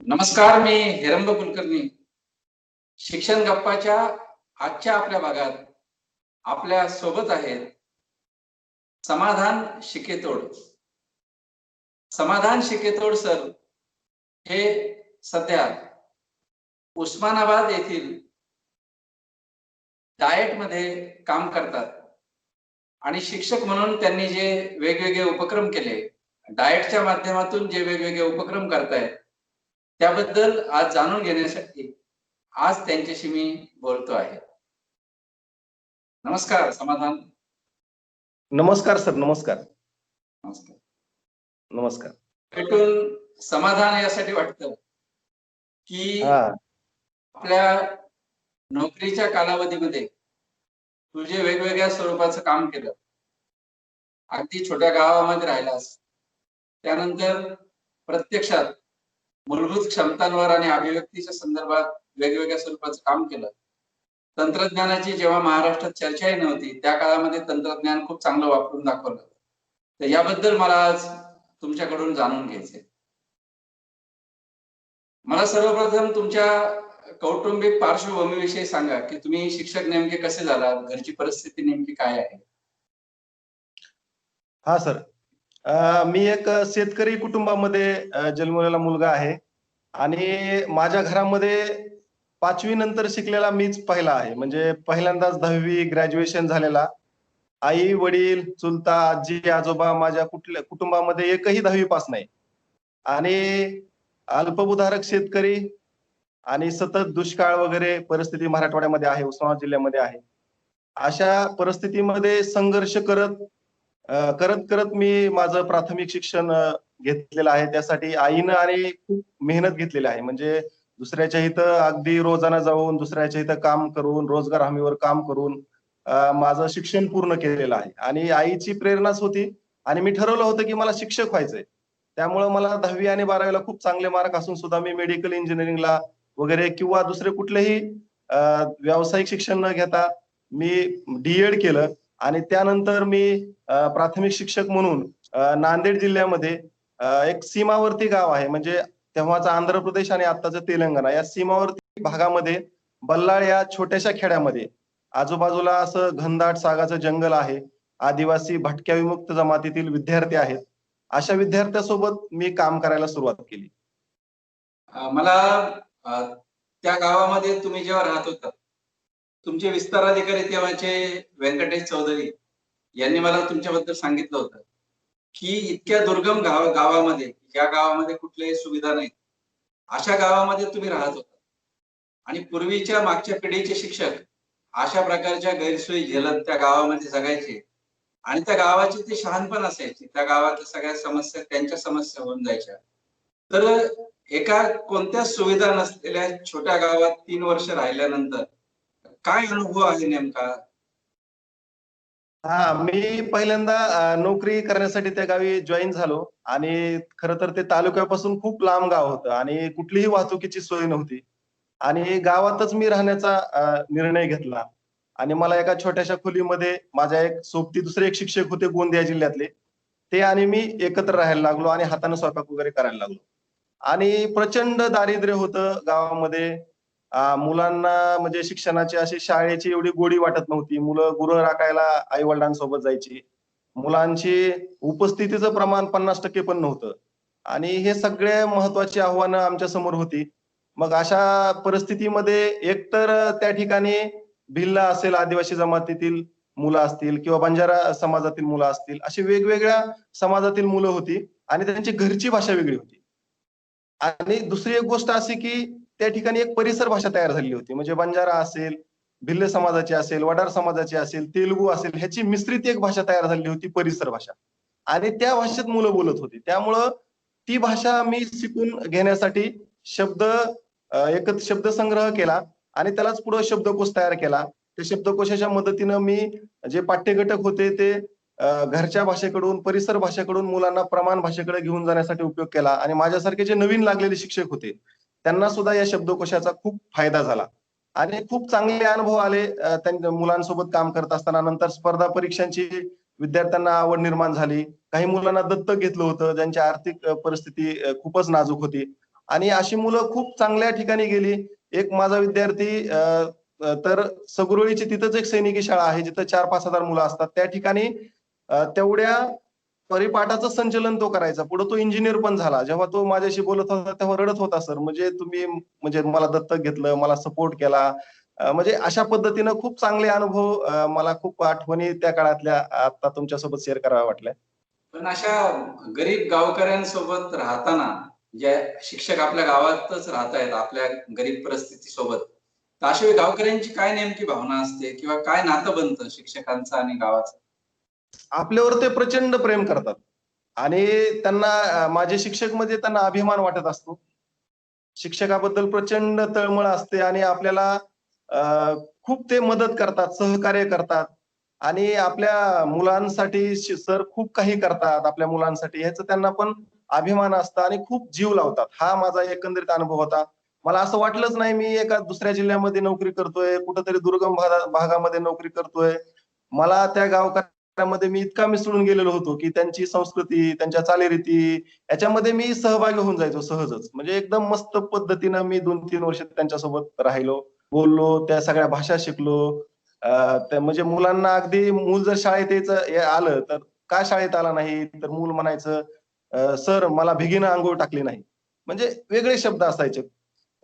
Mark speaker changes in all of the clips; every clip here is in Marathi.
Speaker 1: नमस्कार, मी हिरंब कुलकर्णी. शिक्षण गप्पाच्या आजच्या आपल्या भागात आपल्या सोबत आहेत समाधान शिकेतोड. समाधान शिकेतोड सर हे सध्या उस्मानाबाद येथील डाएटमध्ये काम करतात आणि शिक्षक म्हणून त्यांनी जे वेगवेगळे उपक्रम केले, डाएटच्या माध्यमातून जे वेगवेगळे उपक्रम करतायत, त्याबद्दल आज जाणून घेण्यासाठी आज त्यांच्याशी मी बोलतो आहे. नमस्कार समाधान.
Speaker 2: नमस्कार सर. नमस्कार.
Speaker 1: नमस्कार.
Speaker 2: नमस्कार.
Speaker 1: भेटून समाधान यासाठी वाटतं की आपल्या नोकरीच्या कालावधीमध्ये तू जे वेगवेगळ्या स्वरूपाचं काम केलं, अगदी छोट्या गावामध्ये राहिलास, त्यानंतर प्रत्यक्षात मूलभूत क्षमतांवर आणि अभिव्यक्तीच्या संदर्भात वेगवेगळ्या स्वरूपाचं काम केलं. तंत्रज्ञानाची जेव्हा महाराष्ट्रात चर्चाही नव्हती, त्या काळामध्ये तंत्रज्ञान खूप चांगलं वापरून दाखवलं. तर याबद्दल मला आज तुमच्याकडून जाणून घ्यायचंय. मला सर्वप्रथम तुमच्या कौटुंबिक पार्श्वभूमीविषयी सांगा की तुम्ही शिक्षक नेमके कसे झालात, घरची परिस्थिती नेमकी काय आहे?
Speaker 2: हा सर. मी एक शेतकरी कुटुंबामध्ये जन्मलेला मुलगा आहे आणि माझ्या घरामध्ये 5वी नंतर शिकलेला मीच पहिला आहे. म्हणजे पहिल्यांदाच 10वी ग्रॅज्युएशन झालेला. आई वडील चुलता आजी आजोबा माझ्या कुठल्या कुटुंबामध्ये एकही 10वी पास नाही. आणि अल्पभूधारक शेतकरी आणि सतत दुष्काळ वगैरे परिस्थिती मराठवाड्यामध्ये आहे, उस्मानाबाद जिल्ह्यामध्ये आहे. अशा परिस्थितीमध्ये संघर्ष करत करत मी माझं प्राथमिक शिक्षण घेतलेलं आहे. त्यासाठी आईनं आणि खूप मेहनत घेतलेली आहे. म्हणजे दुसऱ्याच्या इथं अगदी रोजाना जाऊन दुसऱ्याच्या इथं काम करून, रोजगार हमीवर काम करून माझं शिक्षण पूर्ण केलेलं आहे. आणि आईची प्रेरणाच होती आणि मी ठरवलं होतं की मला शिक्षक व्हायचंय. त्यामुळं मला 10वी आणि 12वीला खूप चांगले मार्क असून सुद्धा मी मेडिकल इंजिनिअरिंगला वगैरे किंवा दुसरे कुठलेही व्यावसायिक शिक्षण न घेता मी डी.एड केलं आणि त्यानंतर मी प्राथमिक शिक्षक म्हणून नांदेड जिल्ह्यामध्ये एक सीमावर्ती गाव आहे, म्हणजे तेव्हाचा आंध्र प्रदेश आणि आत्ताचं तेलंगणा या सीमावर्ती भागामध्ये बल्लाळ या छोट्याशा खेड्यामध्ये आजूबाजूला असं घनदाट सागाचं जंगल आहे. आदिवासी भटक्या विमुक्त जमातीतील विद्यार्थी आहेत. अशा विद्यार्थ्यासोबत मी काम करायला सुरुवात केली.
Speaker 1: मला त्या गावामध्ये तुम्ही जेव्हा राहत होता, तुमचे विस्ताराधिकारी तेव्हाचे व्यंकटेश चौधरी यांनी मला तुमच्याबद्दल सांगितलं होतं की इतक्या दुर्गम गावामध्ये, ज्या गावामध्ये कुठल्याही सुविधा नाहीत, अशा गावामध्ये तुम्ही राहत होता आणि पूर्वीच्या मागच्या पिढीचे शिक्षक अशा प्रकारच्या गैरसोयी झेलत त्या गावामध्ये जगायचे आणि त्या गावाची ती शहाणपण असायची. त्या गावातल्या सगळ्या समस्या त्यांच्या समस्या होऊन जायच्या. तर एका कोणत्याच सुविधा नसलेल्या छोट्या गावात 3 वर्ष राहिल्यानंतर काय अनुभव आहे नेमका?
Speaker 2: मी पहिल्यांदा नोकरी करण्यासाठी त्या गावी जॉइन झालो आणि खरं तर ते तालुक्यापासून खूप लांब गाव होतं आणि कुठलीही वाहतुकीची सोय नव्हती. आणि गावातच मी राहण्याचा निर्णय घेतला आणि मला एका छोट्याशा खोलीमध्ये माझ्या एक सोबती दुसरे एक शिक्षक होते गोंदिया जिल्ह्यातले. ते आणि मी एकत्र राहायला लागलो आणि हाताने स्वयंपाक वगैरे करायला लागलो. आणि प्रचंड दारिद्र्य होतं गावामध्ये. मुलांना म्हणजे शिक्षणाची अशी शाळेची एवढी गोडी वाटत नव्हती. मुलं गुरं राखायला आई-वडिलांसोबत जायची. मुलांची उपस्थितीचं प्रमाण 50% पण नव्हतं. आणि हे सगळे महत्त्वाची आव्हानं आमच्या समोर होती. मग अशा परिस्थितीमध्ये एकतर त्या ठिकाणी भिल्ल असेल, आदिवासी जमातीतील मुलं असतील किंवा बंजारा समाजातील मुलं असतील, अशी वेगवेगळ्या समाजातील मुलं होती आणि त्यांची घरची भाषा वेगळी होती. आणि दुसरी एक गोष्ट अशी की त्या ठिकाणी एक परिसर भाषा तयार झालेली होती. म्हणजे बंजारा असेल, भिल्ल समाजाची असेल, वडार समाजाची असेल, तेलुगू असेल, ह्याची मिश्रित एक भाषा तयार झालेली होती, परिसर भाषा. आणि त्या भाषेत मुलं बोलत होती. त्यामुळं ती भाषा मी शिकून घेण्यासाठी शब्द एकच शब्दसंग्रह केला आणि त्यालाच पुढे शब्दकोश तयार केला. त्या शब्दकोशाच्या मदतीनं मी जे पाठ्यघटक होते ते घरच्या भाषेकडून, परिसर भाषेकडून मुलांना प्रमाण भाषेकडे घेऊन जाण्यासाठी उपयोग केला आणि माझ्यासारखे जे नवीन लागलेले शिक्षक होते, त्यांना सुद्धा या शब्दकोशाचा खूप फायदा झाला. आणि खूप चांगले अनुभव आले त्यांच्या मुलांसोबत काम करत असताना. नंतर स्पर्धा परीक्षांची विद्यार्थ्यांना आवड निर्माण झाली. काही मुलांना दत्तक घेतलं होतं, ज्यांची आर्थिक परिस्थिती खूपच नाजूक होती. आणि अशी मुलं खूप चांगल्या ठिकाणी गेली. एक माझा विद्यार्थी तर सगुरळीची तिथंच एक सैनिकी शाळा आहे जिथं 4-5 हजार मुलं असतात. त्या ठिकाणी तेवढ्या परिपाठाचं संचलन तो करायचा. पुढे तो इंजिनिअर पण झाला. जेव्हा तो माझ्याशी बोलत होता तेव्हा रडत होता, "सर म्हणजे तुम्ही म्हणजे मला दत्तक घेतलं, मला सपोर्ट केला." म्हणजे अशा पद्धतीनं खूप चांगले अनुभव मला खूप आठवणी त्या काळातल्या आता तुमच्यासोबत शेअर कराव्या वाटल्या.
Speaker 1: पण अशा गरीब गावकऱ्यांसोबत राहताना, जे शिक्षक आपल्या गावातच राहतायत आपल्या गरीब परिस्थितीसोबत, तर अशा गावकऱ्यांची काय नेमकी भावना असते किंवा काय नातं बनतं शिक्षकांचं आणि गावाचं?
Speaker 2: आपल्यावर ते प्रचंड प्रेम करतात आणि त्यांना माझे शिक्षक म्हणजे त्यांना अभिमान वाटत असतो. शिक्षकाबद्दल प्रचंड तळमळ असते आणि आपल्याला अ, खूप ते मदत करतात, सहकार्य करतात आणि आपल्या मुलांसाठी सर खूप काही करतात आपल्या मुलांसाठी ह्याचं त्यांना पण अभिमान असतं आणि खूप जीव लावतात. हा माझा एकंदरीत अनुभव होता. मला असं वाटलंच नाही मी एका दुसऱ्या जिल्ह्यामध्ये नोकरी करतोय, कुठेतरी दुर्गम भागामध्ये नोकरी करतोय. मला त्या गावकऱ्यांमध्ये मी इतका मिसळून गेलेलो होतो, की त्यांची संस्कृती, त्यांच्या चालीरीती याच्यामध्ये मी सहभागी होऊन जायचो सहजच. म्हणजे एकदम मस्त पद्धतीनं मी 2-3 वर्ष त्यांच्यासोबत राहिलो, बोललो, त्या सगळ्या भाषा शिकलो. अ, त्या म्हणजे मुलांना अगदी मूल जर शाळेत यायचं आलं, तर "का शाळेत आला नाही?" तर मूल म्हणायचं, "सर मला भिगीनं अंघोळ टाकली नाही." म्हणजे वेगळे शब्द असायचे.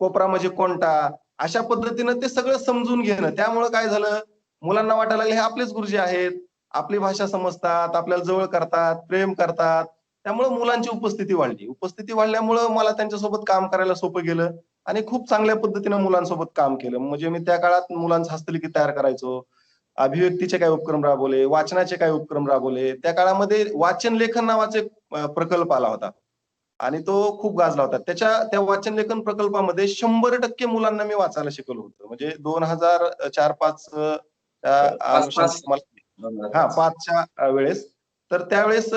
Speaker 2: कोपरा म्हणजे कोणता? अशा पद्धतीनं ते सगळं समजून घेणं. त्यामुळं काय झालं, मुलांना वाटायला लागलं हे आपलेच गुरुजी आहेत. आपली भाषा समजतात, आपल्याला जवळ करतात, प्रेम करतात. त्यामुळं मुलांची उपस्थिती वाढली. उपस्थिती वाढल्यामुळं मला त्यांच्यासोबत काम करायला सोपं गेलं आणि खूप चांगल्या पद्धतीनं मुलांसोबत काम केलं. म्हणजे मी त्या काळात मुलांचं हस्तलिखित तयार करायचो. अभिव्यक्तीचे काही उपक्रम राबवले, वाचनाचे काही उपक्रम राबवले. त्या काळामध्ये वाचन लेखन नावाचा एक प्रकल्प आला होता आणि तो खूप गाजला होता. त्या वाचन लेखन प्रकल्पामध्ये 100% मुलांना मी वाचायला शिकवलं होतं. म्हणजे 2004-5 त्या अनुषंगाने
Speaker 1: 5-5
Speaker 2: मला हां, 5च्या वेळेस. तर त्यावेळेस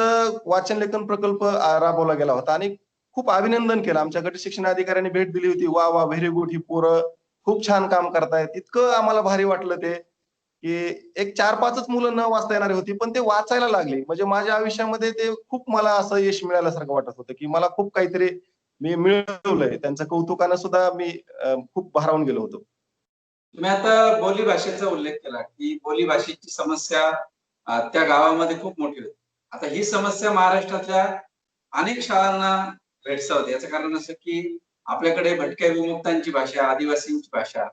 Speaker 2: वाचन लेखन प्रकल्प राबवला गेला होता आणि खूप अभिनंदन केलं. आमच्याकडे शिक्षण अधिकाऱ्यांनी भेट दिली होती. "वाह! वाह! Very good. ही पोरं खूप छान काम करतायत." इतकं आम्हाला भारी वाटलं ते, की एक 4-5च मुलं न वाचता येणारी होती, पण ते वाचायला लागले. म्हणजे माझ्या आयुष्यामध्ये ते खूप मला असं यश मिळाल्यासारखं वाटत होतं, की मला खूप काहीतरी मी मिळवलंय. त्यांच्या कौतुकानं सुद्धा मी खूप भारावून गेलो होतो.
Speaker 1: तुम्ही आता बोली भाषेचा उल्लेख केला, की बोली भाषेची समस्या त्या गावामध्ये खूप मोठी होती. आता ही समस्या महाराष्ट्रातल्या अनेक शाळांना भेडसावते. याचं कारण असं, की आपल्याकडे भटक्या विमुक्तांची भाषा, आदिवासींची भाषा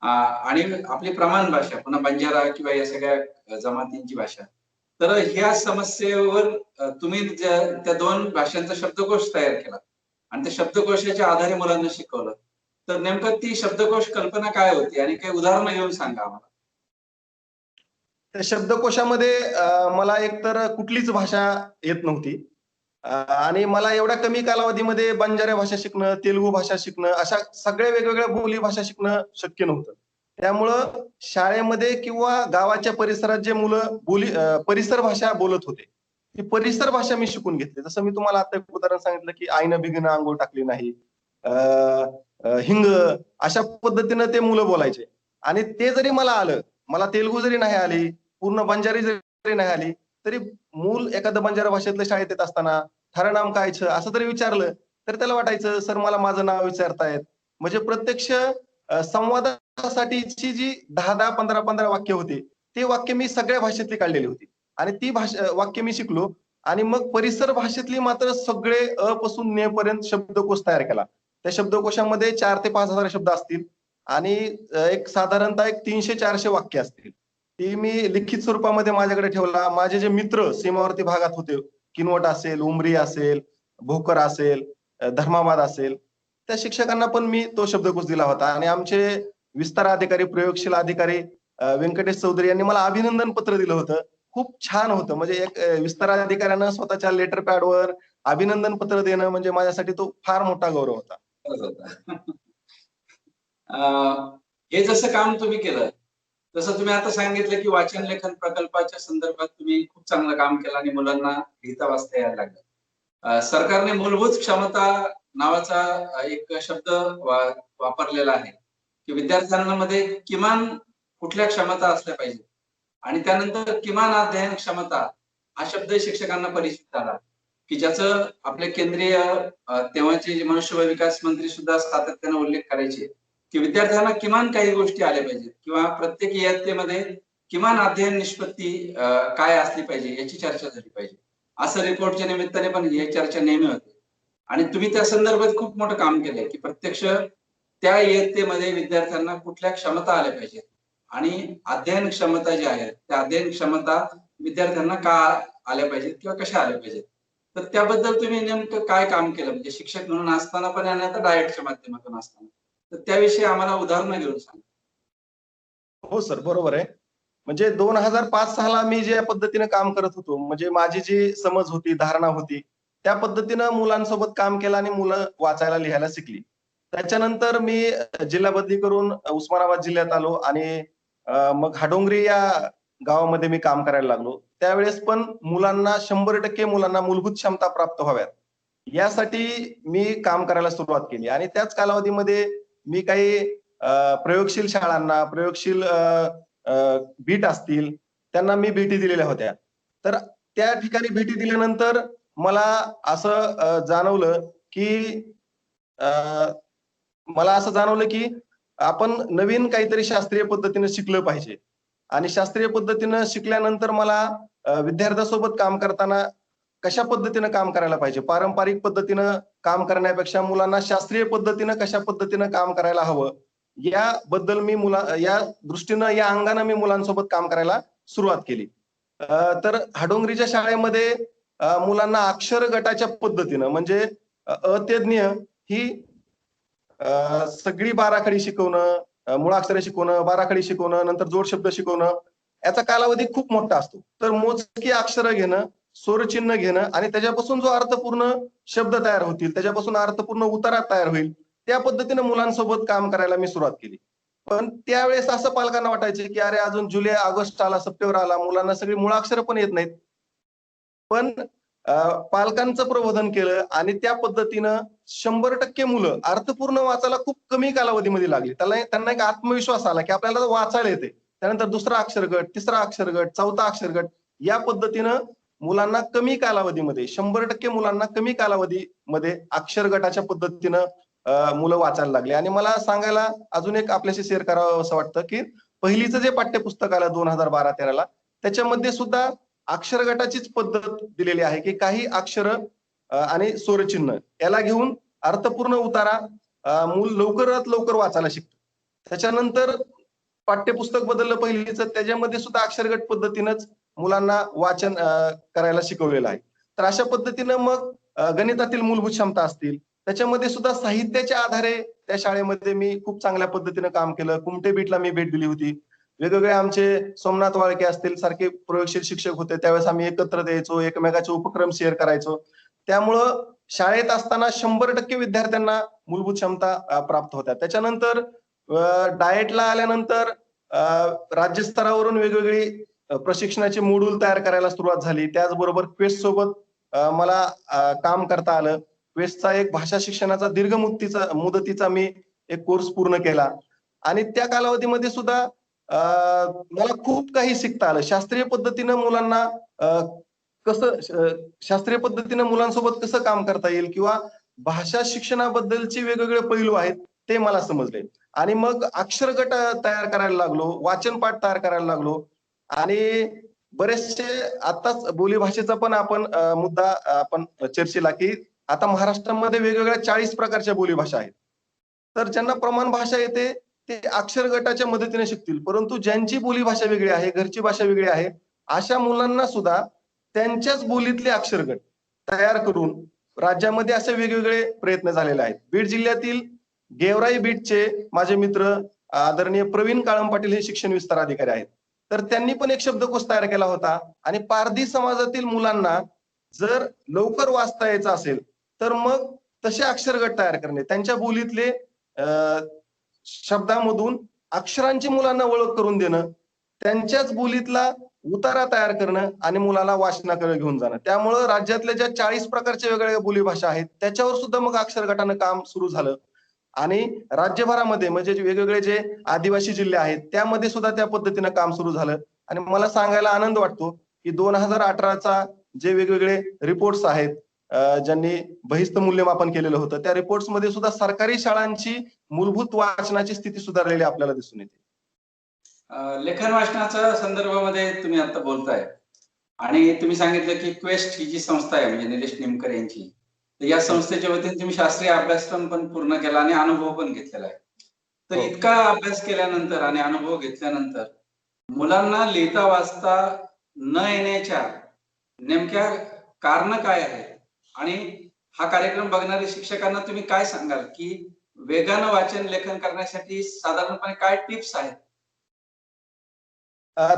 Speaker 1: आणि आपली प्रमाण भाषा, पुन्हा बंजारा किंवा या सगळ्या जमातींची भाषा. तर ह्या समस्येवर तुम्ही त्या 2 भाषांचा शब्दकोश तयार केला आणि त्या शब्दकोशाच्या आधारे मुलांना शिकवलं. तर नेमकं ती शब्दकोश कल्पना काय होती आणि काही उदाहरणं घेऊन सांगा आम्हाला?
Speaker 2: त्या शब्दकोशामध्ये मला एकतर कुठलीच भाषा येत नव्हती. आणि मला एवढ्या कमी कालावधीमध्ये बंजारा भाषा शिकणं, तेलुगू भाषा शिकणं, अशा सगळ्या वेगवेगळ्या बोली भाषा शिकणं शक्य नव्हतं. त्यामुळं शाळेमध्ये किंवा गावाच्या परिसरात जे मुलं परिसर भाषा बोलत होते, ती परिसर भाषा मी शिकून घेतली. जसं मी तुम्हाला आता एक उदाहरण सांगितलं, की "आईनं बिगीनं अंघोळ टाकली नाही." अ, हिंग अशा पद्धतीनं ते मुलं बोलायचे आणि ते जरी मला आलं, मला तेलुगू जरी नाही आली, पूर्ण बंजारी जरी नाही आली, तरी मूल एखादं बंजारा भाषेतलं शाळेत येत असताना, "खरं नाम काय छ?" असं जरी विचारलं, तर त्याला वाटायचं, "सर मला माझं नाव विचारतायत." म्हणजे प्रत्यक्ष संवादासाठीची जी 10-10, 15-15 वाक्य होती, ती वाक्य मी सगळ्या भाषेतली काढलेली होती. आणि ती वाक्य मी शिकलो आणि मग परिसर भाषेतली मात्र सगळे अ पासून ने पर्यंत शब्दकोश तयार केला. त्या शब्दकोशामध्ये 4,000 ते 5,000 शब्द असतील आणि एक साधारणतः एक 300-400 वाक्य असतील. ती मी लिखित स्वरूपामध्ये माझ्याकडे ठेवला. माझे जे मित्र सीमावर्ती भागात होते, किनवट असेल, उमरी असेल, भोकर असेल, धर्माबाद असेल, त्या शिक्षकांना पण मी तो शब्दकोश दिला होता आणि आमचे विस्तार अधिकारी, प्रयोगशील अधिकारी व्यंकटेश चौधरी यांनी मला अभिनंदन पत्र दिलं होतं. खूप छान होतं. म्हणजे एक विस्तार अधिकाऱ्यानं स्वतःच्या लेटर पॅडवर अभिनंदन पत्र देणं म्हणजे माझ्यासाठी तो फार मोठा गौरव होता.
Speaker 1: खरंच होता. अ, हे जसं काम तुम्ही केलं, तसं तुम्ही आता सांगितलं, की वाचन लेखन प्रकल्पाच्या संदर्भात तुम्ही खूप चांगलं काम केलं आणि मुलांना लिहिता वाचता यायला लागलं. सरकारने मूलभूत क्षमता नावाचा एक शब्द वा वापरलेला आहे, की विद्यार्थ्यांमध्ये किमान कुठल्या क्षमता असल्या पाहिजेत आणि त्यानंतर किमान अध्ययन क्षमता हा शब्द शिक्षकांना परिचित झाला. की ज्याचं आपले केंद्रीय तेव्हाचे जे मनुष्यबळ विकास मंत्री सुद्धा सातत्याने उल्लेख करायचे, की विद्यार्थ्यांना किमान काही गोष्टी आल्या पाहिजेत किंवा प्रत्येक इयत्तेमध्ये किमान अध्ययन निष्पत्ती काय असली पाहिजे याची चर्चा झाली पाहिजे. असं रिपोर्टच्या निमित्ताने पण ही चर्चा नेहमी होते. आणि तुम्ही त्या संदर्भात खूप मोठं काम केलंय, की प्रत्यक्ष त्या इयत्तेमध्ये विद्यार्थ्यांना कुठल्या क्षमता आल्या पाहिजेत आणि अध्ययन क्षमता ज्या आहेत, त्या अध्ययन क्षमता विद्यार्थ्यांना का आल्या पाहिजेत किंवा कशा आल्या पाहिजेत. तर त्याबद्दल तुम्ही नेमकं काय काम केलं? म्हणजे शिक्षक म्हणून असताना पण आणि आता डाएटच्या माध्यमातून असताना. तर त्याविषयी आम्हाला उदाहरणं घेऊन सांगा.
Speaker 2: हो सर, बरोबर आहे. म्हणजे 2005-6 ला मी ज्या पद्धतीने काम करत होतो, म्हणजे माझी जी समज होती, धारणा होती, त्या पद्धतीनं मुलांसोबत काम केलं आणि मुलं वाचायला, लिहायला शिकली. त्याच्यानंतर मी जिल्हा बदली करून उस्मानाबाद जिल्ह्यात आलो आणि मग हाडोंगरी या गावामध्ये मी काम करायला लागलो. त्यावेळेस पण मुलांना 100% मुलांना मूलभूत क्षमता प्राप्त व्हाव्यात, यासाठी मी काम करायला सुरुवात केली आणि त्याच कालावधीमध्ये मी काही प्रयोगशील शाळांना, प्रयोगशील बीट असतील, त्यांना मी भेटी दिलेल्या होत्या. तर त्या ठिकाणी भेटी दिल्यानंतर मला असं जाणवलं, की अ, मला असं जाणवलं, की आपण नवीन काहीतरी शास्त्रीय पद्धतीनं शिकलं पाहिजे आणि शास्त्रीय पद्धतीनं शिकल्यानंतर मला विद्यार्थ्यासोबत काम करताना कशा पद्धतीनं काम करायला पाहिजे, पारंपरिक पद्धतीनं काम करण्यापेक्षा मुलांना शास्त्रीय पद्धतीनं कशा पद्धतीनं काम करायला हवं, याबद्दल मी या दृष्टीनं, या अंगानं मी मुलांसोबत काम करायला सुरुवात केली. तर हाडोंगरीच्या शाळेमध्ये मुलांना अक्षर गटाच्या पद्धतीनं म्हणजे अ, ते ही सगळी बाराखडी शिकवणं, मुळाक्षरे शिकवणं, बाराखडी शिकवणं, नंतर जोडशब्द शिकवणं, याचा कालावधी खूप मोठा असतो. तर मोजकी अक्षरं घेणं, स्वरचिन्ह घेणं आणि त्याच्यापासून जो अर्थपूर्ण शब्द तयार होतील, त्याच्यापासून अर्थपूर्ण उतारा तयार होईल, त्या पद्धतीनं मुलांसोबत काम करायला मी सुरुवात केली. पण त्यावेळेस असं पालकांना वाटायचे, की अरे अजून जुलै, ऑगस्ट आला, सप्टेंबर आला, मुलांना सगळी मुळाक्षरं पण येत नाहीत. पण अ, पालकांचं प्रबोधन केलं आणि त्या पद्धतीनं 100% मुलं अर्थपूर्ण वाचायला खूप कमी कालावधीमध्ये लागली. त्यांना एक आत्मविश्वास आला, की आपल्याला वाचायला येते. त्यानंतर दुसरा अक्षर गट, तिसरा अक्षर गट, चौथा अक्षर गट या पद्धतीनं मुलांना कमी कालावधीमध्ये 100% मुलांना कमी कालावधीमध्ये अक्षर गटाच्या पद्धतीनं मुलं वाचायला लागली आणि मला सांगायला अजून एक आपल्याशी शेअर करावं असं वाटतं, की पहिलीचं जे पाठ्यपुस्तक आलं 2012-13 ला त्याच्यामध्ये सुद्धा अक्षर गटाचीच पद्धत दिलेली आहे, की काही अक्षरं आणि स्वरचिन्ह याला घेऊन अर्थपूर्ण उतारा मूल लवकरात लवकर वाचायला शिकतं. त्याच्यानंतर पाठ्यपुस्तक बदललं पहिलीचं, त्याच्यामध्ये सुद्धा अक्षरगट पद्धतीनंच मुलांना वाचन करायला शिकवलेलं आहे. तर अशा पद्धतीनं मग गणितातील मूलभूत क्षमता असतील, त्याच्यामध्ये सुद्धा साहित्याच्या आधारे त्या शाळेमध्ये मी खूप चांगल्या पद्धतीनं काम केलं. कुमठे बीटला मी भेट दिली होती. वेगवेगळे आमचे सोमनाथ वाळके असतील सारखे प्रयोगशील शिक्षक होते. त्यावेळेस आम्ही एकत्र द्यायचो, एकमेकाचे उपक्रम शेअर करायचो. त्यामुळं शाळेत असताना 100% विद्यार्थ्यांना मूलभूत क्षमता प्राप्त होत्या. त्याच्यानंतर डाएटला आल्यानंतर राज्यस्तरावरून वेगवेगळी प्रशिक्षणाचे मॉड्यूल तयार करायला सुरुवात झाली. त्याचबरोबर क्वेस्ट सोबत मला काम करता आलं. क्वेस्टचा एक भाषा शिक्षणाचा दीर्घ मुदतीचा मी एक कोर्स पूर्ण केला आणि त्या कालावधीमध्ये सुद्धा मला खूप काही शिकता आलं. शास्त्रीय पद्धतीनं मुलांना शास्त्रीय पद्धतीनं मुलांसोबत कसं काम करता येईल किंवा भाषा शिक्षणाबद्दलचे वेगवेगळे पैलू आहेत, ते मला समजले. आणि मग अक्षर गट तयार करायला लागलो, वाचन पाठ तयार करायला लागलो आणि बरेचसे आत्ताच बोलीभाषेचा पण आपण मुद्दा आपण चर्चेला, की आता महाराष्ट्रामध्ये वेगवेगळ्या 40 प्रकारच्या बोलीभाषा आहेत. तर ज्यांना प्रमाण भाषा येते, ते अक्षर गटाच्या मदतीने शिकतील. परंतु ज्यांची बोलीभाषा वेगळी आहे, घरची भाषा वेगळी आहे, अशा मुलांना सुद्धा त्यांच्याच बोलीतले अक्षर गट तयार करून राज्यामध्ये असे वेगवेगळे प्रयत्न झालेले आहेत. बीड जिल्ह्यातील गेवराई बीटचे माझे मित्र आदरणीय प्रवीण काळम पाटील हे शिक्षण विस्तार अधिकारी आहेत. तर त्यांनी पण एक शब्दकोश तयार केला होता आणि पारधी समाजातील मुलांना जर लवकर वाचता यायचं असेल, तर मग तसे अक्षर गट तयार करणे. त्यांच्या बोलीतले शब्दामधून अक्षरांची मुलांना ओळख करून देणं, त्यांच्याच बोलीतला उतारा तयार करणं आणि मुलाला वाचनाकडे घेऊन जाणं. त्यामुळं राज्यातल्या ज्या 40 प्रकारच्या वेगवेगळ्या बोलीभाषा आहेत, त्याच्यावर सुद्धा मग अक्षर गटानं काम सुरू झालं. आणि राज्यभरामध्ये म्हणजे जे वेगवेगळे जे आदिवासी जिल्हे आहेत, त्यामध्ये सुद्धा त्या पद्धतीनं काम सुरू झालं. आणि मला सांगायला आनंद वाटतो, की 2018चा जे वेगवेगळे रिपोर्ट्स आहेत, ज्यांनी बहिस्त मूल्यमापन केलेलं होतं, त्या रिपोर्ट्समध्ये सुद्धा सरकारी शाळांची मूलभूत वाचनाची स्थिती सुधारलेली आपल्याला दिसून येते.
Speaker 1: लेखन वाचनाच्या संदर्भामध्ये तुम्ही आता बोलताय आणि तुम्ही सांगितलं की क्वेस्ट ही जी संस्था आहे म्हणजे निलेश निमकर यांची, तर या संस्थेच्या वतीने तुम्ही शास्त्रीय अभ्यासक्रम पण पूर्ण केला आणि अनुभव पण घेतलेला आहे. तर
Speaker 2: हो.
Speaker 1: इतका अभ्यास केल्यानंतर आणि अनुभव घेतल्यानंतर मुलांना लिहिता वाचता न येण्याच्या नेमक्या कारण काय आहेत? आणि हा कार्यक्रम बघणाऱ्या शिक्षकांना तुम्ही काय सांगाल की वेगानं वाचन लेखन करण्यासाठी साधारणपणे काय टिप्स आहेत?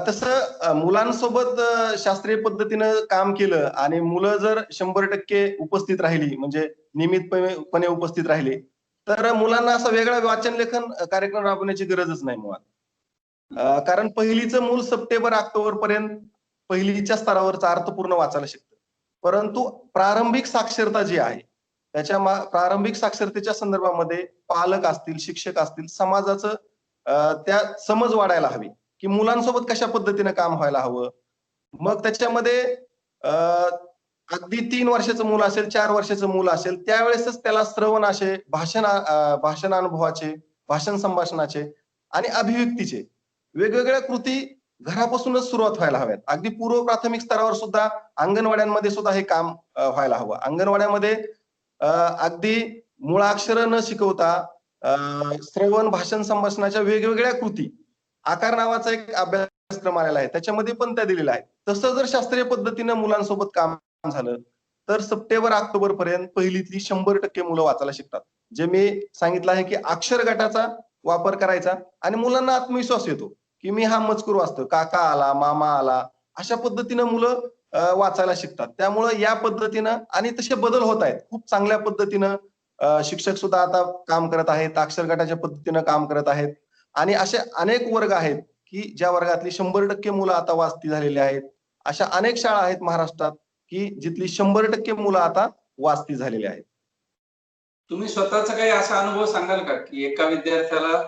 Speaker 2: तसं मुलांसोबत शास्त्रीय पद्धतीनं काम केलं आणि मुलं जर 100% उपस्थित राहिली, म्हणजे नियमितपणे उपस्थित राहिली, तर मुलांना असा वेगळा वाचन लेखन कार्यक्रम राबवण्याची गरजच नाही मुळात. कारण पहिलीचं मूल सप्टेंबर, ऑक्टोबरपर्यंत पहिलीच्या स्तरावरचा अर्थपूर्ण वाचायला शिकतं. परंतु प्रारंभिक साक्षरता जी आहे, प्रारंभिक साक्षरतेच्या संदर्भामध्ये पालक असतील, शिक्षक असतील, समाजाचं त्यात समज वाढायला हवी, की मुलांसोबत कशा पद्धतीनं काम व्हायला हवं. मग त्याच्यामध्ये अ, अगदी 3 वर्षाचं मूल असेल, 4 वर्षाचं मूल असेल, त्यावेळेसच त्याला श्रवणाचे, भाषण अनुभवाचे, भाषण संभाषणाचे आणि अभिव्यक्तीचे वेगवेगळ्या कृती घरापासूनच सुरुवात व्हायला हव्यात. अगदी पूर्व प्राथमिक स्तरावर सुद्धा अंगणवाड्यांमध्ये सुद्धा हे काम व्हायला हवं. अंगणवाड्यामध्ये अगदी मुळाक्षरं न शिकवता अ, श्रवण, भाषण संभाषणाच्या वेगवेगळ्या कृती, आकार नावाचा एक अभ्यासक्रम आलेला आहे. त्याच्यामध्ये पण त्या दिलेल्या आहेत. तसं जर शास्त्रीय पद्धतीनं मुलांसोबत काम झालं, तर सप्टेंबर, ऑक्टोबरपर्यंत पहिलीतली 100% मुलं वाचायला शिकतात. जे मी सांगितलं आहे, की अक्षर गटाचा वापर करायचा आणि मुलांना आत्मविश्वास येतो, की मी हा मजकूर वाचतो. काका आला, मामा आला, अशा पद्धतीनं मुलं वाचायला शिकतात. त्यामुळं या पद्धतीनं आणि तसे बदल होत आहेत. खूप चांगल्या पद्धतीनं शिक्षक सुद्धा आता काम करत आहेत. अक्षर गटाच्या पद्धतीनं काम करत आहेत आणि असे अनेक वर्ग आहेत, की ज्या वर्गातली 100% मुलं आता वाचती झालेली आहेत. अशा अनेक शाळा आहेत महाराष्ट्रात, की जिथली 100% मुलं आता वाचती झालेली आहेत.
Speaker 1: तुम्ही स्वतःचा काही असा अनुभव सांगाल का, की एका विद्यार्थ्याला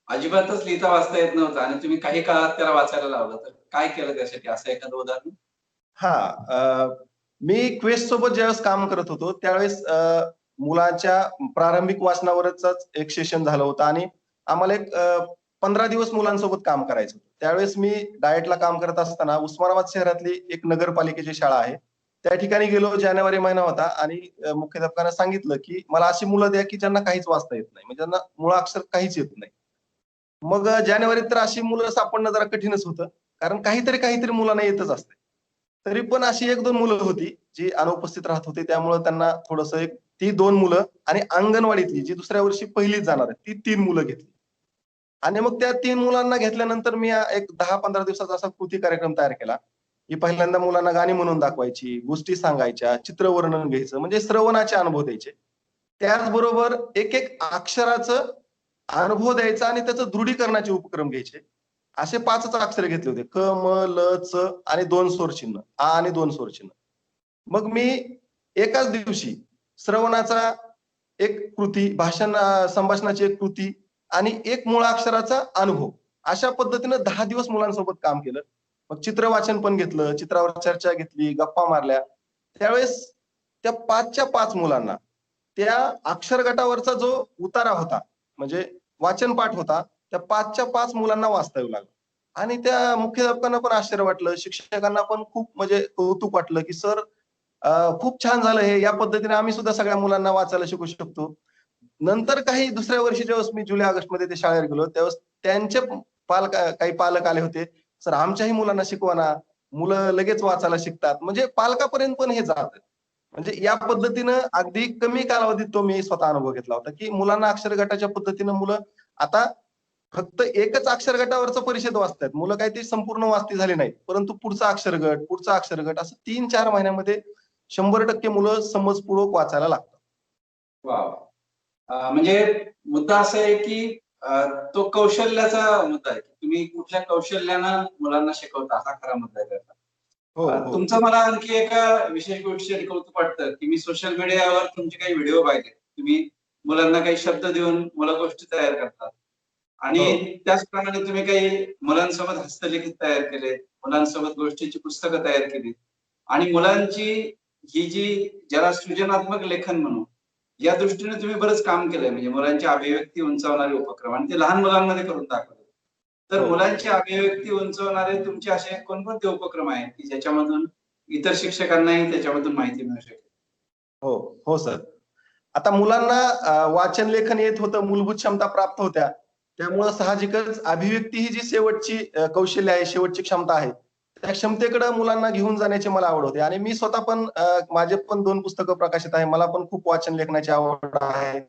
Speaker 1: अजिबातच लिहिता वाचता येत नव्हतं आणि तुम्ही काही काळात त्याला वाचायला लावलं, तर काय केलं त्यासाठी असं एखादं उदाहरण?
Speaker 2: मी क्वेस्ट सोबत ज्यावेळेस काम करत होतो, त्यावेळेस मुलाच्या प्रारंभिक वाचनावरचाच एक सेशन झालं होतं आणि आम्हाला एक 15 दिवस मुलांसोबत काम करायचं होतं. त्यावेळेस मी डायटला काम करत असताना उस्मानाबाद शहरातली एक नगरपालिकेची शाळा आहे. त्या ठिकाणी गेलो. जानेवारी महिना होता आणि मुख्याध्यापकांना सांगितलं, की मला अशी मुलं द्या, की ज्यांना काहीच वाचता येत नाही. म्हणजे ज्यांना मुळाक्षर काहीच येत नाही. मग जानेवारीत तर अशी मुलं सापडणं जरा कठीणच होतं. कारण काहीतरी मुलांना येतच असते. तरी पण अशी 1-2 मुलं होती, जी अनुपस्थित राहत होती. त्यामुळं त्यांना थोडंसं एक ती 2 मुलं आणि अंगणवाडीतली जी दुसऱ्या वर्षी पहिलीत जाणार आहे, ती 3 मुलं घेतली. आणि मग त्या 3 मुलांना घेतल्यानंतर मी एक 10-15 दिवसाचा असा कृती कार्यक्रम तयार केला, की पहिल्यांदा मुलांना गाणी म्हणून दाखवायची, गोष्टी सांगायच्या, चित्रवर्णन घ्यायचं, म्हणजे श्रवणाचे अनुभव द्यायचे. त्याचबरोबर एक अक्षराचं अनुभव द्यायचा आणि त्याचं दृढीकरणाचे उपक्रम घ्यायचे. असे 5च अक्षर घेतले होते. क, म, ल, च आणि 2 स्वरचिन्ह. आ आणि 2 स्वरचिन्ह. मग मी एकाच दिवशी श्रवणाचा एक कृती, संभाषणाची एक कृती आणि एक मुळाक्षराचा अनुभव. अशा पद्धतीनं 10 दिवस मुलांसोबत काम केलं. मग चित्र वाचन पण घेतलं, चित्रावर चर्चा घेतली, गप्पा मारल्या. त्यावेळेस त्या 5च्या 5 मुलांना त्या अक्षर गटावरचा जो उतारा होता, म्हणजे वाचन पाठ होता, त्या 5च्या 5 मुलांना वाचता येऊ लागला. आणि त्या मुख्याध्यापकांना पण आश्चर्य वाटलं, शिक्षकांना पण खूप म्हणजे कौतुक वाटलं, की "सर खूप छान झालं हे. या पद्धतीने आम्ही सुद्धा सगळ्या मुलांना वाचायला शिकवू शकतो." नंतर काही दुसऱ्या वर्षी ज्यावेळेस मी जुलै-ऑगस्टमध्ये ते शाळेत गेलो, त्यावेळेस त्यांचे काही पालक आले होते. "सर आमच्याही मुलांना शिकवा ना. मुलं लगेच वाचायला शिकतात." म्हणजे पालकापर्यंत पण हे जातं. म्हणजे या पद्धतीनं अगदी कमी कालावधीत तो मी स्वतः अनुभव घेतला होता, की मुलांना अक्षर गटाच्या पद्धतीनं मुलं आता फक्त एकच अक्षर गटावरचा परिच्छेद वाचतायत. मुलं काही ते संपूर्ण वाचती झाली नाहीत. परंतु पुढचा अक्षर गट असं 3-4 महिन्यामध्ये 100% मुलं समजपूर्वक वाचायला लागतात.
Speaker 1: वॉव! म्हणजे मुद्दा असा आहे, की तो कौशल्याचा मुद्दा आहे. तुम्ही कुठल्या कौशल्यानं मुलांना शिकवता हा खरा मुद्दा आहे त्याचा.
Speaker 2: हो, हो.
Speaker 1: तुमचं मला आणखी एका विशेष गोष्टीसाठी कौतुक वाटतं, की मी सोशल मीडियावर तुमचे काही व्हिडिओ पाहिले. तुम्ही मुलांना काही शब्द देऊन मुलं गोष्टी तयार करतात
Speaker 2: हो.
Speaker 1: आणि त्याचप्रमाणे तुम्ही काही मुलांसोबत हस्तलिखित तयार केले, मुलांसोबत गोष्टीची पुस्तकं तयार केली आणि मुलांची ही जी ज्याला सृजनात्मक लेखन म्हणू, या दृष्टीने तुम्ही बरंच काम केलंय म्हणजे मुलांची अभिव्यक्ती उंचावणारे उपक्रम आणि ते लहान मुलांमध्ये करून दाखवले. तर
Speaker 2: हो.
Speaker 1: मुलांची अभिव्यक्ती उंचावणारे तुमचे असे कोणकोणते उपक्रम आहेत, की ज्याच्यामधून इतर शिक्षकांनाही त्याच्यामधून माहिती मिळू शकेल?
Speaker 2: हो, हो सर. आता मुलांना वाचन लेखन येत होतं, मूलभूत क्षमता प्राप्त होत्या. त्यामुळं साहजिकच अभिव्यक्ती ही जी शेवटची कौशल्य आहे, शेवटची क्षमता आहे. त्या क्षमतेकडे मुलांना घेऊन जाण्याची मला आवड होती आणि मी स्वतः पण माझे पण 2 पुस्तकं प्रकाशित आहे. मला पण खूप वाचन लेखनाची आवड आहे.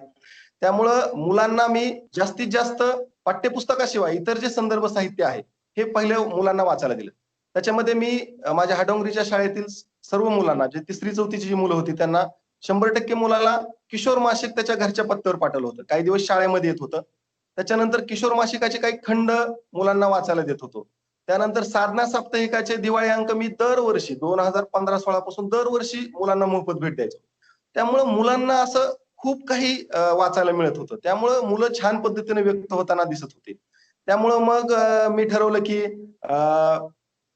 Speaker 2: त्यामुळं मुलांना मी जास्तीत जास्त पाठ्यपुस्तकाशिवाय इतर जे संदर्भ साहित्य आहे, हे पहिले मुलांना वाचायला दिलं. त्याच्यामध्ये मी माझ्या हाडोंगरीच्या शाळेतील सर्व मुलांना, जे 3री-4थीची जी मुलं होती त्यांना 100% मुलाला किशोर मासिक त्याच्या घरच्या पत्त्यावर पाठवलं होतं. काही दिवस शाळेमध्ये येत होतं. त्याच्यानंतर किशोर मासिकाचे काही खंड मुलांना वाचायला देत होतो. त्यानंतर साधना साप्ताहिकाचे दिवाळी अंक मी दरवर्षी 2015-16 पासून दरवर्षी मुलांना मोफत भेट द्यायचो. त्यामुळं मुलांना असं खूप काही वाचायला मिळत होतं. त्यामुळं मुलं छान पद्धतीने व्यक्त होताना दिसत होते. त्यामुळं मग मी ठरवलं की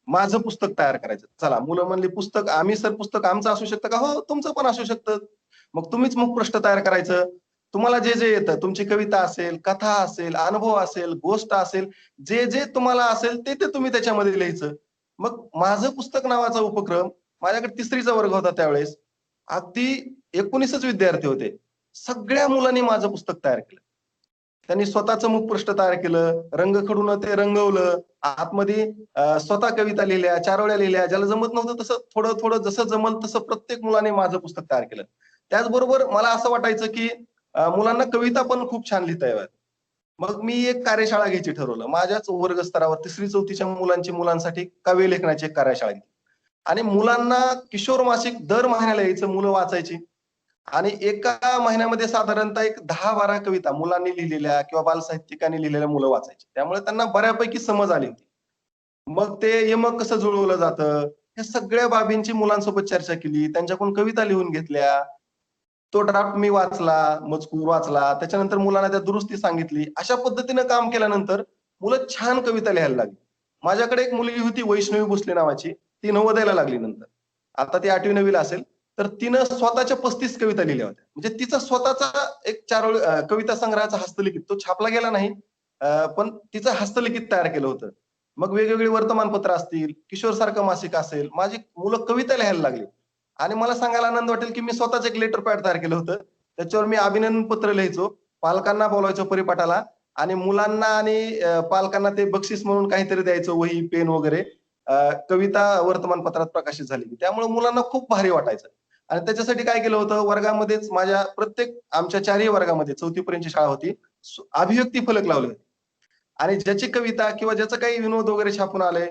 Speaker 2: माझं पुस्तक तयार करायचं. चला मुलं म्हणली, "पुस्तक आम्ही सर पुस्तक आमचं असू शकतं का?" "हो, तुमचं पण असू शकतं." मग तुम्हीच मुखपृष्ठ तयार करायचं. तुम्हाला जे येतं, तुमची कविता असेल, कथा असेल, अनुभव असेल, गोष्ट असेल, जे तुम्हाला असेल ते तुम्ही त्याच्यामध्ये लिहायचं. मग माझं पुस्तक नावाचा उपक्रम माझ्याकडे 3रीचा वर्ग होता त्यावेळेस. अगदी 19च विद्यार्थी होते. सगळ्या मुलांनी माझं पुस्तक तयार केलं. त्यांनी स्वतःचं मुखपृष्ठ तयार केलं, रंगखडून ते रंगवलं. आतमध्ये स्वतः कविता लिहिल्या, चारोळ्या लिहिल्या. ज्याला जमत नव्हतं तसं थोडं-थोडं जसं जमल तसं प्रत्येक मुलाने माझं पुस्तक तयार केलं. त्याचबरोबर मला असं वाटायचं, की मुलांना कविता पण खूप छान लिहिता याव्यात. मग मी एक कार्यशाळा घ्यायची ठरवलं. माझ्याच वर्ग स्तरावर 3री-4थीच्या मुलांसाठी काव्य लेखनाची एक कार्यशाळा घेतली. आणि मुलांना किशोर मासिक दर महिन्याला यायचं, मुलं वाचायची. आणि एका महिन्यामध्ये साधारणतः एक 10-12 कविता मुलांनी लिहिलेल्या किंवा बालसाहित्यिकांनी लिहिलेल्या मुलं वाचायची. त्यामुळे त्यांना बऱ्यापैकी समज आली होती. मग ते यमक कसं जुळवलं जातं, या सगळ्या बाबींची मुलांसोबत चर्चा केली. त्यांच्याकडून कविता लिहून घेतल्या. तो ड्राफ्ट मी वाचला, मजकूर वाचला. त्याच्यानंतर मुलांना त्यात दुरुस्ती सांगितली. अशा पद्धतीनं काम केल्यानंतर मुलं छान कविता लिहायला लागली. माझ्याकडे एक मुलगी होती वैष्णवी भोसले नावाची. ती नवोदयाला लागली नंतर. आता ती 8वी-9वीला असेल. तर तिनं स्वतःच्या 35 कविता लिहिल्या होत्या. म्हणजे तिचा स्वतःचा एक कविता संग्रहाचा हस्तलिखित तो छापला गेला नाही. पण तिचं हस्तलिखित तयार केलं होतं. मग वेगवेगळी वर्तमानपत्र असतील, किशोर मासिक असेल, माझी मुलं कविता लिहायला लागली. आणि मला सांगायला आनंद वाटेल, की मी स्वतःच एक लेटर पॅड तयार केलं होतं. त्याच्यावर मी अभिनंदन पत्र लिहायचो. पालकांना बोलवायचो परिपाठाला आणि मुलांना आणि पालकांना ते बक्षीस म्हणून काहीतरी द्यायचो, वही, पेन वगैरे. कविता वर्तमानपत्रात प्रकाशित झालेली. त्यामुळे मुलांना खूप भारी वाटायचं. आणि त्याच्यासाठी काय केलं होतं, वर्गामध्येच माझ्या प्रत्येक आमच्या 4ही वर्गामध्ये 4थी पर्यंतची शाळा होती. अभिव्यक्ती फलक लावले होते. आणि ज्याची कविता किंवा ज्याचं काही विनोद वगैरे छापून आलंय,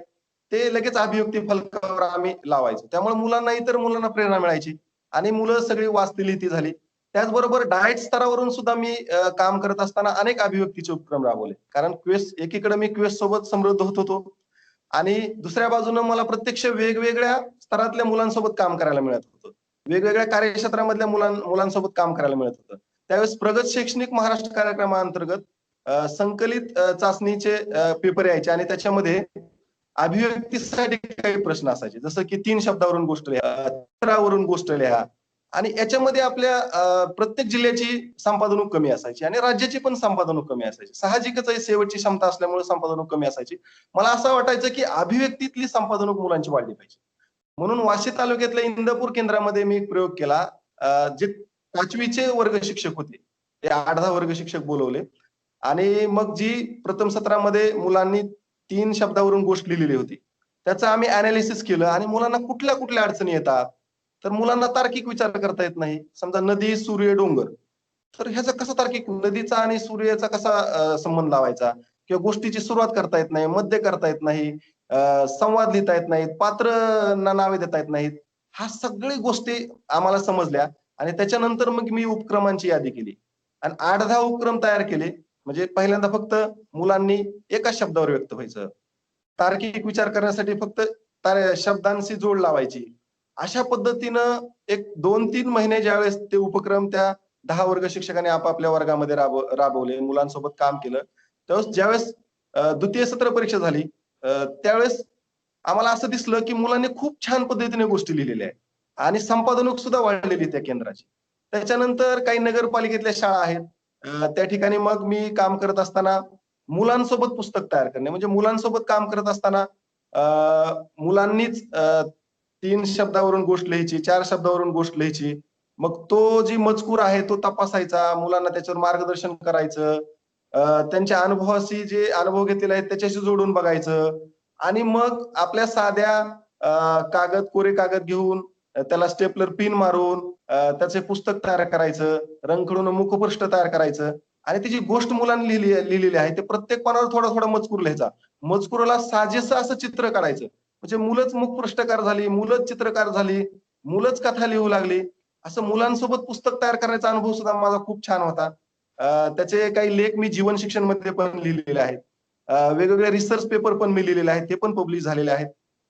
Speaker 2: ते लगेच अभिव्यक्ती फलकावर आम्ही लावायचो. त्यामुळे मुलांना, इतर मुलांना प्रेरणा मिळायची आणि मुलं सगळी वाचती-लिहिती झाली. त्याचबरोबर डाएट स्तरावरून सुद्धा मी काम करत असताना अनेक अभिव्यक्तीचे उपक्रम राबवले. कारण एकीकडे मी क्वेस्ट सोबत समृद्ध होत होतो आणि दुसऱ्या बाजूनं मला प्रत्यक्ष वेगवेगळ्या स्तरातल्या मुलांसोबत काम करायला मिळत होतं. वेगवेगळ्या कार्यक्षेत्रामधल्या मुलांसोबत काम करायला मिळत होतं. त्यावेळेस प्रगत शैक्षणिक महाराष्ट्र कार्यक्रमाअंतर्गत संकलित चाचणीचे पेपर यायचे आणि त्याच्यामध्ये अभिव्यक्तीसाठी काही प्रश्न असायचे. जसं की 3 शब्दावरून गोष्ट लिहा, चित्रावरून गोष्ट लिहा आणि याच्यामध्ये आपल्या प्रत्येक जिल्ह्याची संपादनूक कमी असायची आणि राज्याची पण संपादनूक कमी असायची. साहजिकच आहे, शेवटची क्षमता असल्यामुळे संपादनूक कमी असायची. मला असं वाटायचं की अभिव्यक्तीतली संपादनूक मुलांची वाढली पाहिजे. म्हणून वाशी तालुक्यातल्या इंदापूर केंद्रामध्ये मी एक प्रयोग केला. जे 5वीचे वर्ग शिक्षक होते, ते 8-10 वर्ग शिक्षक बोलवले आणि मग जी प्रथम सत्रामध्ये मुलांनी 3 शब्दावरून गोष्ट लिहिलेली होती. त्याचं आम्ही एनालिसिस केलं आणि मुलांना कुठल्या-कुठल्या अडचणी येतात. तर मुलांना तार्किक विचार करता येत नाही. समजा नदी, सूर्य, डोंगर. तर ह्याचा कसा तार्किक नदीचा आणि सूर्याचा कसा संबंध लावायचा? किंवा गोष्टीची सुरुवात करता येत नाही, मध्य करता येत नाही, संवाद लिहिता येत नाहीत, पात्रांना नावे देता येत नाहीत. ह्या सगळ्या गोष्टी आम्हाला समजल्या आणि त्याच्यानंतर मग मी उपक्रमांची यादी केली आणि 8-10 उपक्रम तयार केले. म्हणजे पहिल्यांदा फक्त मुलांनी एकाच शब्दावर व्यक्त व्हायचं. तार्किक विचार करण्यासाठी फक्त शब्दांशी जोड लावायची. अशा पद्धतीनं एक 2-3 महिने ज्यावेळेस ते उपक्रम त्या 10 वर्ग शिक्षकांनी आपापल्या वर्गामध्ये राबवले, मुलांसोबत काम केलं. त्यावेळेस ज्यावेळेस 2य सत्र परीक्षा झाली, त्यावेळेस आम्हाला असं दिसलं, की मुलांनी खूप छान पद्धतीने गोष्टी लिहिलेल्या आहेत. आणि संपादनूक सुद्धा वाढलेली त्या केंद्राची. त्याच्यानंतर काही नगरपालिकेतल्या शाळा आहेत. त्या ठिकाणी मग मी काम करत असताना मुलांसोबत पुस्तक तयार करणे, म्हणजे मुलांसोबत काम करत असताना मुलांनीच 3 शब्दावरून गोष्ट लिहायची, 4 शब्दावरून गोष्ट लिहायची. मग तो जी मजकूर आहे तो तपासायचा, मुलांना त्याच्यावर मार्गदर्शन करायचं. त्यांच्या अनुभवाशी जे अनुभव घेतलेले आहेत त्याच्याशी जोडून बघायचं आणि मग आपल्या साध्या कोरे कागद घेऊन त्याला स्टेपलर पिन मारून त्याचे पुस्तक तयार करायचं, रंगखडून मुखपृष्ठ तयार करायचं आणि ती जी गोष्ट मुलांनी लिहिलेली आहे ते प्रत्येक पानावर थोडा-थोडा मजकूर लिहायचा. मजकुराला साजेसं असं चित्र काढायचं. म्हणजे मुलंच मुखपृष्ठकार झाली, मुलंच चित्रकार झाली, मुलंच कथा लिहू लागली. असं मुलांसोबत पुस्तक तयार करण्याचा अनुभव सुद्धा माझा खूप छान होता. त्याचे काही लेख मी जीवन शिक्षणमध्ये पण लिहिलेले आहेत. वेगवेगळे रिसर्च पेपर पण मी लिहिलेले आहेत. ते पण पब्लिश झालेले आहेत.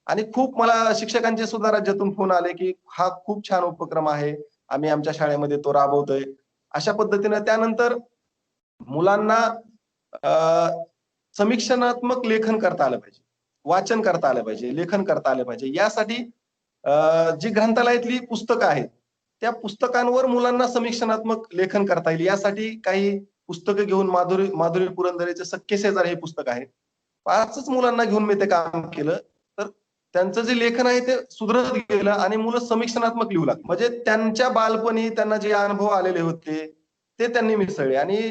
Speaker 2: आणि खूप मला शिक्षकांचे सुद्धा राज्यातून फोन आले, की हा खूप छान उपक्रम आहे. आम्ही आमच्या शाळेमध्ये तो राबवतोय. अशा पद्धतीनं त्यानंतर मुलांना अ, समीक्षणात्मक लेखन करता आलं पाहिजे. वाचन करता आलं पाहिजे, लेखन करता आलं पाहिजे. यासाठी जी ग्रंथालयातली पुस्तकं आहेत, त्या पुस्तकांवर मुलांना समीक्षणात्मक लेखन करता येईल यासाठी काही पुस्तकं घेऊन माधुरी माधुरी पुरंदरेचे सख्खे शेजारी हे पुस्तक आहे. 5च मुलांना घेऊन मी ते काम केलं. तर त्यांचं जे लेखन आहे ते सुधरत गेलं आणि मुलं समीक्षणात्मक लिहू लागली. म्हणजे त्यांच्या बालपणी त्यांना जे अनुभव आलेले होते, ते त्यांनी मिसळले आणि